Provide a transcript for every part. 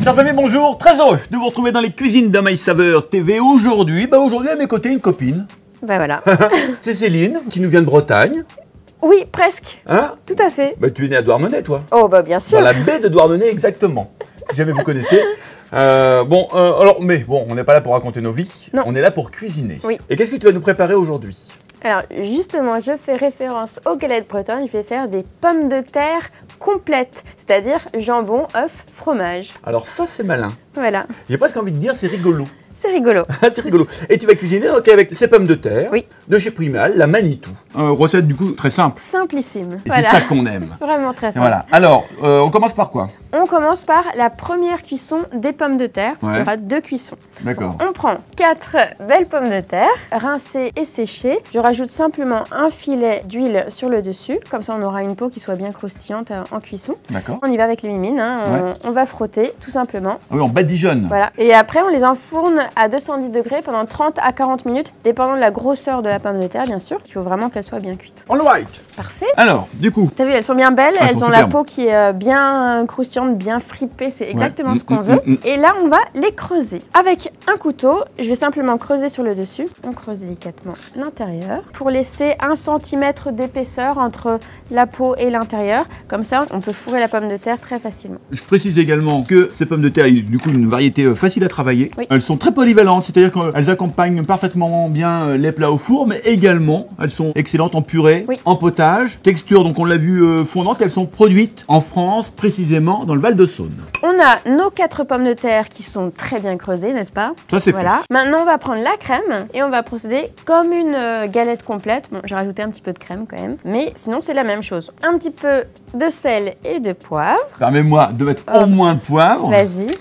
Chers amis, bonjour, très heureux de vous retrouver dans les cuisines d'Amaï Saveur TV. Aujourd'hui, à mes côtés, une copine. Ben voilà. C'est Céline, qui nous vient de Bretagne. Oui, presque. Hein? Tout à fait. Bah, tu es née à Douarnenez, toi. Oh, bah bien sûr. Dans la baie de Douarnenez, exactement. Si jamais vous connaissez. Mais on n'est pas là pour raconter nos vies. Non. On est là pour cuisiner. Oui. Et qu'est-ce que tu vas nous préparer aujourd'hui? Alors, justement, je fais référence aux galettes bretonnes. Je vais faire des pommes de terre complètes, c'est-à-dire jambon, œuf, fromage. Alors ça, c'est malin. Voilà. J'ai presque envie de dire, c'est rigolo. C'est rigolo. C'est rigolo. Et tu vas cuisiner avec ces pommes de terre, Oui. de chez Primal, la Manitou. Recette du coup très simple. Simplissime. Et c'est ça qu'on aime. Vraiment très Et simple. voilà. Alors, on commence par quoi? On commence par la première cuisson des pommes de terre. Ouais. Il y aura 2 cuissons. D'accord. On prend 4 belles pommes de terre, rincées et séchées. Je rajoute simplement un filet d'huile sur le dessus. Comme ça, on aura une peau qui soit bien croustillante en cuisson. D'accord. On y va avec les mimines. Ouais. On va frotter, tout simplement. Oui, on badigeonne. Voilà. Et après, on les enfourne à 210 degrés pendant 30 à 40 minutes, dépendant de la grosseur de la pomme de terre, bien sûr. Il faut vraiment qu'elle soit bien cuite. On white. Parfait. Alors, du coup. T'as vu, elles sont bien belles. Elles Elles sont ont la superbes. peau qui est bien croustillante, bien fripée. C'est exactement ce qu'on veut. mm. Et là, on va les creuser. Avec un couteau, je vais simplement creuser sur le dessus. On creuse délicatement l'intérieur pour laisser 1 cm d'épaisseur entre la peau et l'intérieur. Comme ça, on peut fourrer la pomme de terre très facilement. Je précise également que ces pommes de terre, du coup, une variété facile à travailler. Oui. Elles sont très polyvalentes, c'est-à-dire qu'elles accompagnent parfaitement bien les plats au four, mais également, elles sont excellentes en purée, Oui. en potage. Texture, donc on l'a vu, fondante. Elles sont produites en France, précisément dans le Val-de-Saône. On a nos 4 pommes de terre qui sont très bien creusées, n'est-ce pas? Ça, c'est Voilà. fait. Maintenant, on va prendre la crème et on va procéder comme une galette complète. Bon, j'ai rajouté un petit peu de crème quand même, mais sinon, c'est la même chose. Un petit peu de sel et de poivre. Permets-moi de mettre au moins de poivre. Vas-y.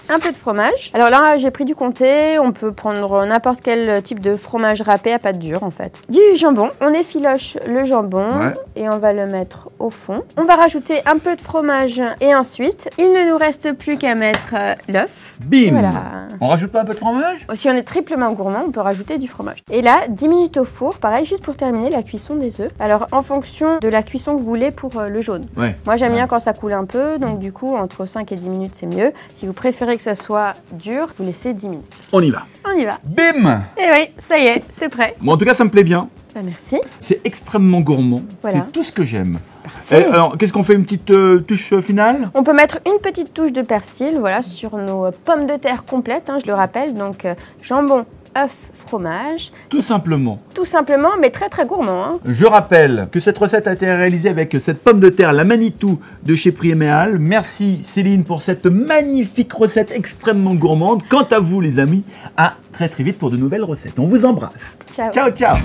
Un peu de fromage. Alors là, j'ai pris du comté. On peut prendre n'importe quel type de fromage râpé à pâte dure, en fait. Du jambon. On effiloche le jambon et on va le mettre au fond. On va rajouter un peu de fromage et ensuite, il ne nous reste plus qu'à mettre l'œuf. Bim. Voilà. On rajoute pas un peu de fromage? Si on est triplement gourmand, on peut rajouter du fromage. Et là, 10 minutes au four, pareil, juste pour terminer la cuisson des œufs. Alors, en fonction de la cuisson que vous voulez pour le jaune. Ouais. Moi, j'aime bien quand ça coule un peu, donc du coup, entre 5 et 10 minutes, c'est mieux. Si vous préférez que ça soit dur, vous laissez 10 minutes. On y va. On y va. Bim. Et oui, ça y est, c'est prêt. Bon, en tout cas, ça me plaît bien. Bah, merci. C'est extrêmement gourmand. Voilà. C'est tout ce que j'aime. Parfait. Et alors, qu'est-ce qu'on fait? Une petite touche finale? On peut mettre une petite touche de persil, voilà, sur nos pommes de terre complètes, hein, je le rappelle. Donc, jambon, œuf, fromage. Tout simplement. Tout simplement, mais très très gourmand. Hein. Je rappelle que cette recette a été réalisée avec cette pomme de terre, la Manitou de chez Primal. Merci Céline pour cette magnifique recette extrêmement gourmande. Quant à vous les amis, à très très vite pour de nouvelles recettes. On vous embrasse. Ciao. Ciao, ciao.